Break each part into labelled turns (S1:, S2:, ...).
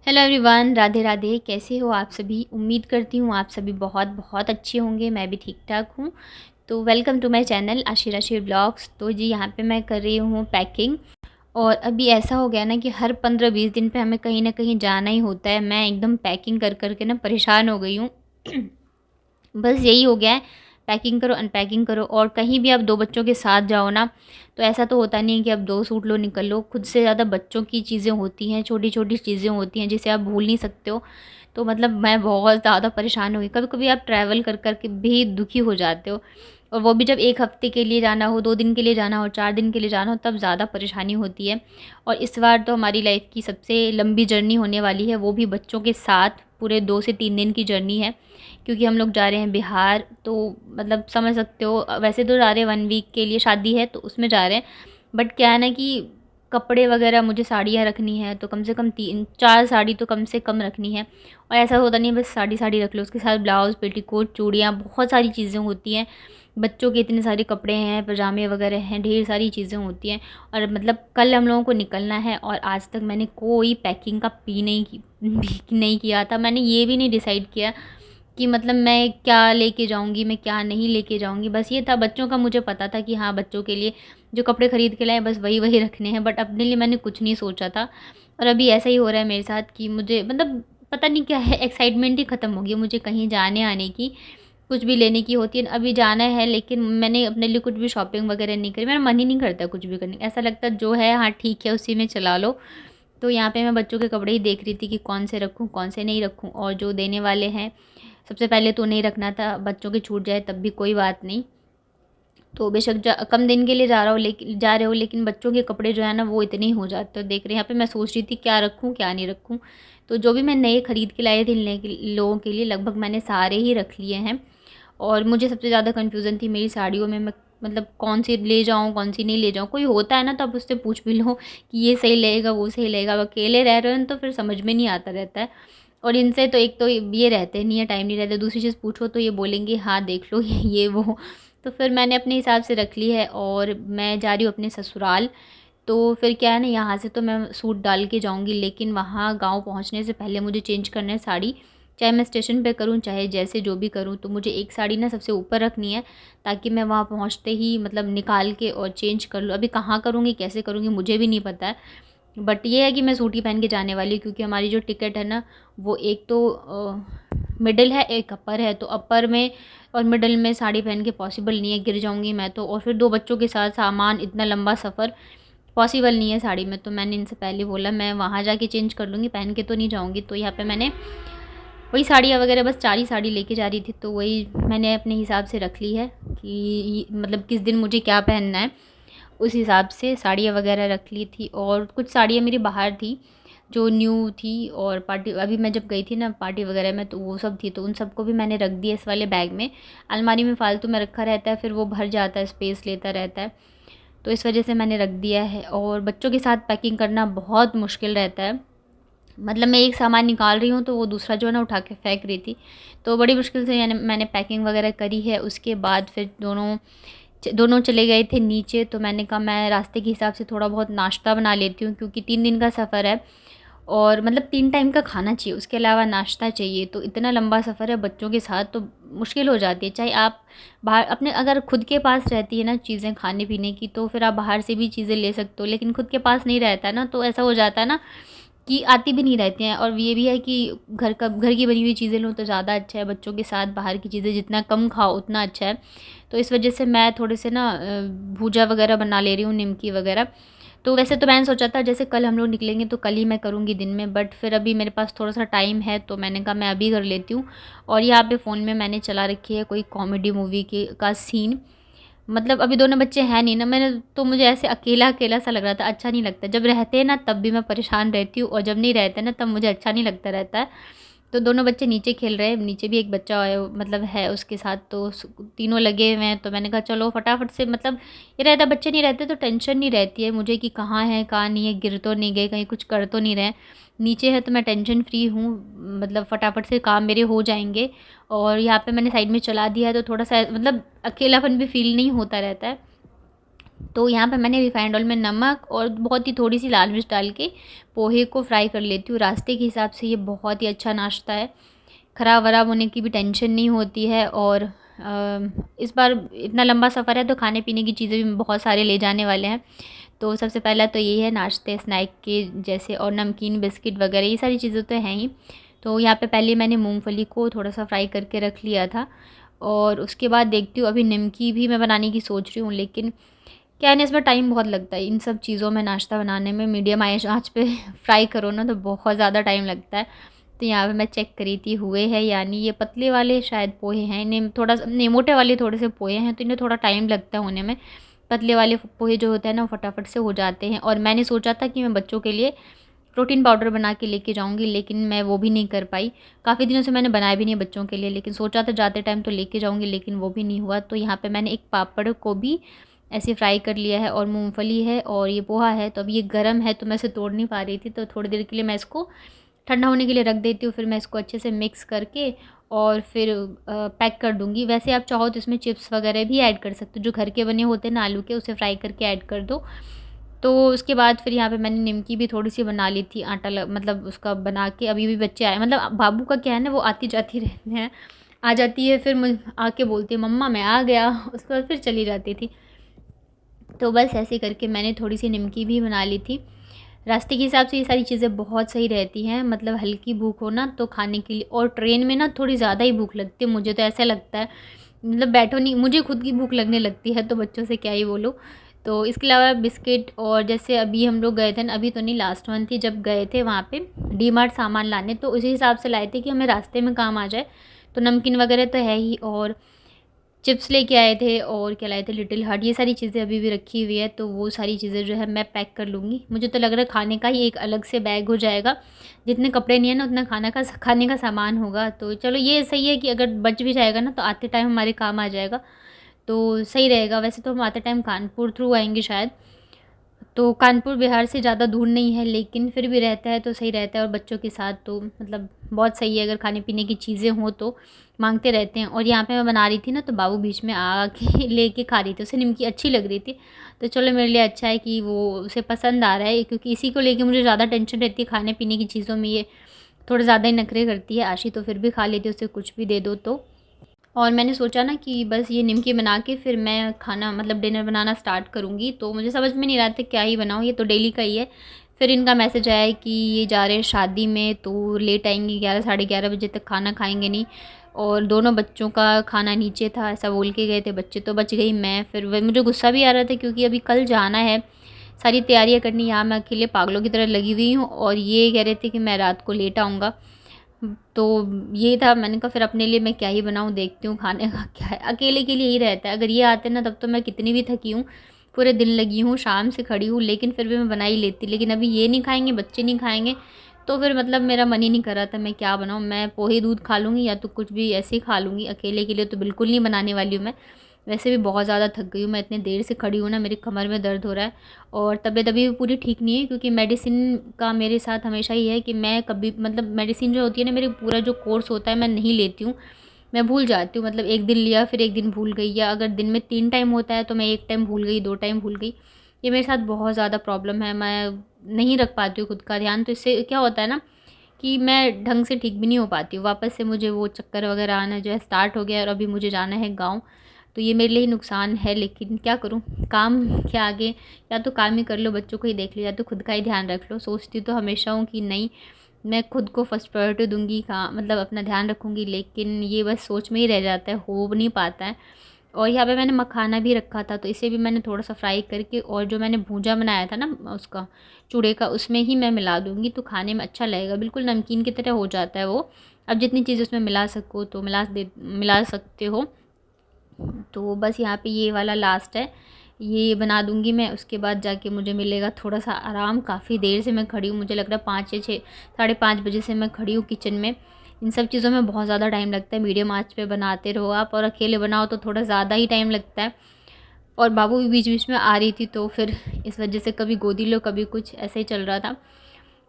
S1: Hello everyone, Radhe Radhe. कैसे हो आप सभी? उम्मीद करती हूँ आप सभी बहुत बहुत अच्छे होंगे। मैं भी ठीक ठाक हूँ। तो welcome to my channel Ashir blogs. तो जी यहाँ पे मैं कर रही हूँ पैकिंग। और अभी ऐसा हो गया ना कि हर 15-20 दिन पे हमें कहीं ना कहीं जाना ही होता है। मैं एकदम पैकिंग कर कर के ना परेशान हो गई हूँ। बस यही हो गया है, पैकिंग करो अनपैकिंग करो। और कहीं भी आप 2 बच्चों के साथ जाओ ना, तो ऐसा तो होता नहीं है कि आप 2 सूट लो निकल लो। खुद से ज़्यादा बच्चों की चीज़ें होती हैं, छोटी-छोटी चीज़ें होती हैं जिसे आप भूल नहीं सकते हो। तो मतलब मैं बहुत ज़्यादा परेशान हो गई। कभी-कभी आप ट्रैवल कर के भी दुखी हो जाते हो, और वो भी जब 1 हफ़्ते के लिए जाना हो, 2 दिन के लिए जाना हो, 4 दिन के लिए जाना हो, तब ज़्यादा परेशानी होती है। और इस बार तो हमारी लाइफ़ की सबसे लंबी जर्नी होने वाली है, वो भी बच्चों के साथ। पूरे 2 से 3 दिन की जर्नी है, क्योंकि हम लोग जा रहे हैं बिहार। तो मतलब समझ सकते हो, वैसे तो जा रहे हैं 1 वीक के लिए, शादी है तो उसमें जा रहे हैं। बट क्या है ना कि कपड़े वगैरह, मुझे साड़ियाँ रखनी है तो कम से कम 3-4 साड़ी तो कम से कम रखनी है। और ऐसा होता नहीं है बस साड़ी साड़ी रख लो, उसके साथ ब्लाउज़, पेटीकोट, चूड़ियाँ, बहुत सारी चीज़ें होती हैं। बच्चों के इतने सारे कपड़े हैं, पजामे वगैरह हैं, ढेर सारी चीज़ें होती हैं। और मतलब कल हम लोगों को निकलना है, और आज तक मैंने कोई पैकिंग का नहीं किया था। मैंने ये भी नहीं डिसाइड किया कि मतलब मैं क्या लेके जाऊँगी, मैं क्या नहीं लेके जाऊँगी। बस ये था, बच्चों का मुझे पता था कि हाँ, बच्चों के लिए जो कपड़े खरीद के लाए बस वही रखने हैं। बट अपने लिए मैंने कुछ नहीं सोचा था। और अभी ऐसा ही हो रहा है मेरे साथ कि मुझे मतलब पता नहीं क्या है, एक्साइटमेंट ही ख़त्म हो गई है मुझे कहीं जाने आने की। कुछ भी लेने की होती है, अभी जाना है लेकिन मैंने अपने लिए कुछ भी शॉपिंग वगैरह नहीं करी। मेरा मन ही नहीं करता कुछ भी करने का। ऐसा लगता है जो है हाँ ठीक है, उसी में चला लो। तो यहाँ पे मैं बच्चों के कपड़े ही देख रही थी कि कौन से रखूँ, कौन से नहीं रखूँ। और जो देने वाले हैं, सबसे पहले तो नहीं रखना था, बच्चों के छूट जाए तब भी कोई बात नहीं। तो बेशक कम दिन के लिए जा रहे हो, लेकिन बच्चों के कपड़े जो है ना वो इतने ही हो जाते हो। देख रहे हैं यहाँ पे मैं सोच रही थी क्या रखूँ क्या नहीं रखूँ। तो जो भी मैं नए खरीद के लाई थी लोगों के लिए, लगभग मैंने सारे ही रख लिए हैं। और मुझे सबसे ज़्यादा कन्फ्यूज़न थी मेरी साड़ियों में, मैं मतलब कौन सी ले जाऊँ, कौन सी नहीं ले जाऊँ। कोई होता है ना तो आप उससे पूछ भी लो कि ये सही लगेगा, वो सही लगेगा। अब अकेले रह रहे हो ना तो फिर समझ में नहीं आता रहता है। और इनसे तो एक तो ये रहते नहीं है, टाइम नहीं रहता। दूसरी चीज़ पूछो तो ये बोलेंगे हाँ देख लो ये वो। तो फिर मैंने अपने हिसाब से रख ली है, और मैं जा रही हूँ अपने ससुराल। तो फिर क्या है ना, यहाँ से तो मैं सूट डाल के जाऊँगी, लेकिन वहाँ गाँव पहुँचने से पहले मुझे चेंज करना है साड़ी। चाहे मैं स्टेशन पे करूँ, चाहे जैसे जो भी करूँ, तो मुझे एक साड़ी ना सबसे ऊपर रखनी है, ताकि मैं वहाँ पहुँचते ही मतलब निकाल के और चेंज कर लूँ। अभी कहाँ करूँगी, कैसे करूँगी, मुझे भी नहीं पता है। बट ये है कि मैं सूट ही पहन के जाने वाली हूँ, क्योंकि हमारी जो टिकट है ना, वो एक तो मिडल है, एक अपर है। तो अपर में और मिडल में साड़ी पहन के पॉसिबल नहीं है, गिर जाऊँगी मैं तो। और फिर 2 बच्चों के साथ सामान, इतना लंबा सफ़र पॉसिबल नहीं है साड़ी में। तो मैंने इनसे पहले बोला मैं वहाँ जाके चेंज कर लूँगी, पहन के तो नहीं जाऊँगी। तो यहाँ पे मैंने वही साड़ियाँ वगैरह, बस 4 ही साड़ी लेके जा रही थी, तो वही मैंने अपने हिसाब से रख ली है कि मतलब किस दिन मुझे क्या पहनना है, उस हिसाब से साड़ियाँ वगैरह रख ली थी। और कुछ साड़ियाँ मेरी बाहर थी जो न्यू थी, और पार्टी अभी मैं जब गई थी ना पार्टी वगैरह में, तो वो सब थी। तो उन सबको भी मैंने रख दिया इस वाले बैग में। अलमारी में फालतू में रखा रहता है, फिर वो भर जाता है, स्पेस लेता रहता है। तो इस वजह से मैंने रख दिया है। और बच्चों के साथ पैकिंग करना बहुत मुश्किल रहता है। मतलब मैं एक सामान निकाल रही हूँ तो वो दूसरा जो है ना उठा के फेंक रही थी। तो बड़ी मुश्किल से मैंने पैकिंग वगैरह करी है। उसके बाद फिर दोनों चले गए थे नीचे। तो मैंने कहा मैं रास्ते के हिसाब से थोड़ा बहुत नाश्ता बना लेती हूँ, क्योंकि 3 दिन का सफ़र है, और मतलब 3 टाइम का खाना चाहिए, उसके अलावा नाश्ता चाहिए। तो इतना लंबा सफ़र है बच्चों के साथ, तो मुश्किल हो जाती है। चाहे आप बाहर अपने अगर खुद के पास रहती है ना चीज़ें खाने पीने की, तो फिर आप बाहर से भी चीज़ें ले सकते हो। लेकिन खुद के पास नहीं रहता है ना, तो ऐसा हो जाता है ना कि आती भी नहीं रहती हैं। और ये भी है कि घर की बनी हुई चीज़ें लो तो ज़्यादा अच्छा है। बच्चों के साथ बाहर की चीज़ें जितना कम खाओ उतना अच्छा है। तो इस वजह से मैं थोड़े से ना भूजा वगैरह बना ले रही हूँ, निमकी वगैरह। तो वैसे तो मैंने सोचा था जैसे कल हम लोग निकलेंगे तो कल ही मैं करूँगी दिन में, बट फिर अभी मेरे पास थोड़ा-सा टाइम है, तो मैंने कहा मैं अभी कर लेती हूँ। और यहाँ पे फ़ोन में मैंने चला रखी है कोई कॉमेडी मूवी की का सीन। मतलब अभी दोनों बच्चे हैं नहीं ना, मैंने तो मुझे ऐसे अकेला-अकेला सा लग रहा था, अच्छा नहीं लगता। जब रहते हैं ना तब भी मैं परेशान रहती हूँ, और जब नहीं रहते ना तब मुझे अच्छा नहीं लगता रहता है। तो दोनों बच्चे नीचे खेल रहे हैं, नीचे भी एक बच्चा है मतलब है उसके साथ, तो तीनों लगे हुए हैं। तो मैंने कहा चलो फटाफट से, मतलब ये रहता बच्चे नहीं रहते तो टेंशन नहीं रहती है मुझे कि कहाँ है कहाँ नहीं है, गिर तो नहीं गए, कहीं कुछ कर तो नहीं रहे। नीचे है तो मैं टेंशन फ्री हूँ, मतलब फटाफट से काम मेरे हो जाएंगे। और यहाँ पे मैंने साइड में चला दिया है, तो थोड़ा सा मतलब अकेलापन भी फील नहीं होता रहता है। तो यहाँ पे मैंने रिफाइंड ऑयल में नमक और बहुत ही थोड़ी सी लाल मिर्च डाल के पोहे को फ्राई कर लेती हूँ। रास्ते के हिसाब से ये बहुत ही अच्छा नाश्ता है, ख़राब वराब होने की भी टेंशन नहीं होती है। और इस बार इतना लंबा सफ़र है तो खाने पीने की चीज़ें भी बहुत सारे ले जाने वाले हैं। तो सबसे पहला तो यही है नाश्ते स्नैक के जैसे, और नमकीन बिस्किट वगैरह ये सारी चीज़ें तो हैं ही। तो यहाँ पे पहले मैंने मूंगफली को थोड़ा सा फ्राई करके रख लिया था, और उसके बाद देखती हूँ अभी निमकी भी मैं बनाने की सोच रही हूँ। लेकिन क्या है ना, इसमें टाइम बहुत लगता है इन सब चीज़ों में, नाश्ता बनाने में मीडियम आँच पे फ्राई करो ना तो बहुत ज़्यादा टाइम लगता है। तो यहाँ पे मैं चेक करी थी हुए हैं, यानी ये पतले वाले शायद पोहे हैं, इन्हें थोड़ा नहीं, मोटे वाले थोड़े से पोहे हैं तो इन्हें थोड़ा टाइम लगता है होने में। पतले वाले पोहे जो होते हैं ना वो फटाफट से हो जाते हैं। और मैंने सोचा था कि मैं बच्चों के लिए प्रोटीन पाउडर बना के लेके जाऊंगी, लेकिन मैं वो भी नहीं कर पाई। काफ़ी दिनों से मैंने बनाया भी नहीं बच्चों के लिए, लेकिन सोचा था जाते टाइम तो लेके जाऊंगी, लेकिन वो भी नहीं हुआ। तो यहाँ पे मैंने एक पापड़ को भी ऐसे फ्राई कर लिया है, और मूंगफली है और ये पोहा है। तो अब ये गर्म है तो मैं इसे तोड़ नहीं पा रही थी, तो थोड़ी देर के लिए मैं इसको ठंडा होने के लिए रख देती हूँ। फिर मैं इसको अच्छे से मिक्स करके और फिर पैक कर दूँगी। वैसे आप चाहो तो इसमें चिप्स वगैरह भी ऐड कर सकते हो, जो घर के बने होते हैं ना आलू के, उसे फ्राई करके ऐड कर दो। तो उसके बाद फिर यहाँ पे मैंने निमकी भी थोड़ी सी बना ली थी, आटा मतलब उसका बना के। अभी भी बच्चे आए, मतलब बाबू का क्या है ना, वो आती जाती रहते हैं, आ जाती है फिर मुझ आके बोलती है मम्मा मैं आ गया, उसके बाद फिर चली जाती थी। तो बस ऐसे करके मैंने थोड़ी सी निमकी भी बना ली थी। रास्ते के हिसाब से ये सारी चीज़ें बहुत सही रहती हैं, मतलब हल्की भूख हो ना तो खाने के लिए। और ट्रेन में ना थोड़ी ज़्यादा ही भूख लगती है, मुझे तो ऐसा लगता है, मतलब बैठो नहीं, मुझे खुद की भूख लगने लगती है, तो बच्चों से क्या ही बोलूँ। तो इसके अलावा बिस्किट, और जैसे अभी हम लोग गए थे ना, अभी तो नहीं लास्ट मंथ ही जब गए थे वहाँ पे डी मार्ट सामान लाने, तो उसी हिसाब से लाए थे कि हमें रास्ते में काम आ जाए। तो नमकीन वगैरह तो है ही, और चिप्स लेके आए थे, और क्या लाए थे, लिटिल हार्ट, ये सारी चीज़ें अभी भी रखी हुई है। तो वो सारी चीज़ें जो है मैं पैक कर लूँगी। मुझे तो लग रहा है खाने का ही एक अलग से बैग हो जाएगा, जितने कपड़े नहीं है ना उतना खाने का सामान होगा। तो चलो ये सही है कि अगर बच भी जाएगा ना तो आते टाइम हमारे काम आ जाएगा, तो सही रहेगा। वैसे तो हम आते टाइम कानपुर थ्रू आएंगे शायद, तो कानपुर बिहार से ज़्यादा दूर नहीं है, लेकिन फिर भी रहता है तो सही रहता है। और बच्चों के साथ तो मतलब बहुत सही है, अगर खाने पीने की चीज़ें हों तो मांगते रहते हैं। और यहाँ पे मैं बना रही थी ना तो बाबू बीच में आके लेके खा रही थी, उसे निमकी अच्छी लग रही थी। तो चलो मेरे लिए अच्छा है कि वो उसे पसंद आ रहा है, क्योंकि इसी को लेके मुझे ज़्यादा टेंशन रहती है खाने पीने की चीज़ों में। ये थोड़ा ज़्यादा ही नखरे करती है, आशी तो फिर भी खा लेती है, उसे कुछ भी दे दो तो। और मैंने सोचा ना कि बस ये निमकी बना के फिर मैं खाना मतलब डिनर बनाना स्टार्ट करूँगी। तो मुझे समझ में नहीं रहा था क्या ही बनाऊँ, ये तो डेली का ही है। फिर इनका मैसेज आया कि ये जा रहे हैं शादी में तो लेट आएंगे, 11 साढ़े 11 बजे तक खाना खाएंगे नहीं। और दोनों बच्चों का खाना नीचे था, ऐसा बोल के गए थे। बच्चे तो बच गई, मैं फिर वह मुझे गुस्सा भी आ रहा था, क्योंकि अभी कल जाना है, सारी तैयारियाँ करनी। यहाँ मैं अकेले पागलों की तरह लगी हुई हूँ, और ये कह रहे थे कि मैं रात को लेट आऊँगा। तो ये था, मैंने कहा फिर अपने लिए मैं क्या ही बनाऊँ, देखती हूँ खाने का क्या है। अकेले के लिए ही रहता है, अगर ये आते ना तब तो मैं कितनी भी थकी हूँ, पूरे दिन लगी हूँ, शाम से खड़ी हूँ, लेकिन फिर भी मैं बना ही लेती। लेकिन अभी ये नहीं खाएंगे, बच्चे नहीं खाएंगे, तो फिर मतलब मेरा मन ही नहीं कर रहा था मैं क्या बनाऊँ। मैं पोहे दूध खा लूँगी, या तो कुछ भी ऐसे ही खा लूँगी। अकेले के लिए तो बिल्कुल नहीं बनाने वाली हूँ मैं। वैसे भी बहुत ज़्यादा थक गई हूँ मैं, इतनी देर से खड़ी हूँ ना, मेरी कमर में दर्द हो रहा है। और तबीयत अभी भी पूरी ठीक नहीं है, क्योंकि मेडिसिन का मेरे साथ हमेशा ही है कि मैं कभी मतलब मेडिसिन जो होती है ना, मेरी पूरा जो कोर्स होता है मैं नहीं लेती हूँ। मैं भूल जाती हूँ, मतलब एक दिन लिया फिर एक दिन भूल गई, या अगर दिन में 3 टाइम होता है तो मैं 1 टाइम भूल गई, 2 टाइम भूल गई। ये मेरे साथ बहुत ज़्यादा प्रॉब्लम है, मैं नहीं रख पाती हूँ खुद का ध्यान। तो इससे क्या होता है ना कि मैं ढंग से ठीक भी नहीं हो पाती हूँ। वापस से मुझे वो चक्कर वगैरह आना जो है स्टार्ट हो गया, और अभी मुझे जाना है गाँव। तो ये मेरे लिए ही नुकसान है, लेकिन क्या करूँ, काम के आगे या तो काम ही कर लो, बच्चों को ही देख लो, या तो खुद का ही ध्यान रख लो। सोचती तो हमेशा हूँ कि नहीं, मैं खुद को फर्स्ट प्रायोरिटी दूंगी, का मतलब अपना ध्यान रखूँगी, लेकिन ये बस सोच में ही रह जाता है, हो नहीं पाता है। और यहाँ पे मैंने मखाना भी रखा था, तो इसे भी मैंने थोड़ा सा फ्राई करके, और जो मैंने भूंजा बनाया था ना उसका चूड़े का, उसमें ही मैं मिला दूँगी, तो खाने में अच्छा लगेगा, बिल्कुल नमकीन की तरह हो जाता है वो। अब जितनी चीज़ उसमें मिला सको तो मिला सकते हो। तो बस यहाँ पे ये वाला लास्ट है, ये बना दूँगी मैं। उसके बाद जाके मुझे मिलेगा थोड़ा सा आराम। काफ़ी देर से मैं खड़ी हूँ, मुझे लग रहा है 5 या 6 साढ़े 5 बजे से मैं खड़ी हूँ किचन में। इन सब चीज़ों में बहुत ज़्यादा टाइम लगता है, मीडियम आँच पे बनाते रहो आप, और अकेले बनाओ तो थोड़ा ज़्यादा ही टाइम लगता है। और बाबू भी बीच बीच में आ रही थी, तो फिर इस वजह से कभी गोदी लो कभी कुछ, ऐसे ही चल रहा था।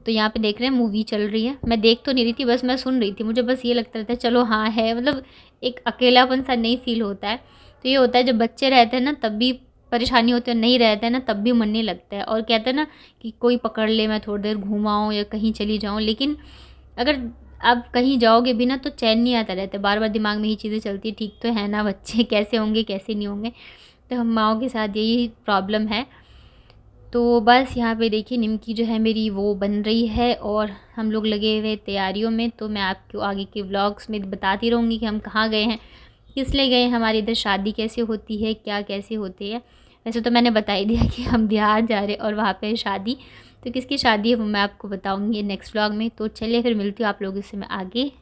S1: तो यहाँ पे देख रहे हैं मूवी चल रही है, मैं देख तो नहीं रही थी, बस मैं सुन रही थी। मुझे बस ये लगता रहता है चलो हाँ है, मतलब एक अकेलापन सा नहीं फील होता है। तो ये होता है जब बच्चे रहते हैं ना, तब भी परेशानी होती है, नहीं रहता है ना, तब भी मन नहीं लगता है। और कहते हैं ना कि कोई पकड़ ले, मैं थोड़ी देर घूम आऊँ या कहीं चली जाऊँ, लेकिन अगर आप कहीं जाओगे भी ना तो चैन नहीं आता रहता है, बार-बार दिमाग में यही चीज़ें चलती है, ठीक तो है ना बच्चे, कैसे होंगे, कैसे नहीं होंगे। तो हम माँओं के साथ यही प्रॉब्लम है। तो बस यहाँ पे देखिए निमकी जो है मेरी वो बन रही है और हम लोग लगे हुए तैयारियों में। तो मैं आपको आगे के व्लॉग्स में बताती रहूँगी कि हम कहाँ गए हैं, किस लिए गए हैं, हमारे इधर शादी कैसे होती है, क्या कैसे होती है। वैसे तो मैंने बता ही दिया कि हम बिहार जा रहे हैं और वहाँ पे है शादी। तो किसकी शादी है वो मैं आपको बताऊँगी नेक्स्ट व्लॉग में। तो चलिए फिर मिलती हूँ आप लोगों से मैं आगे।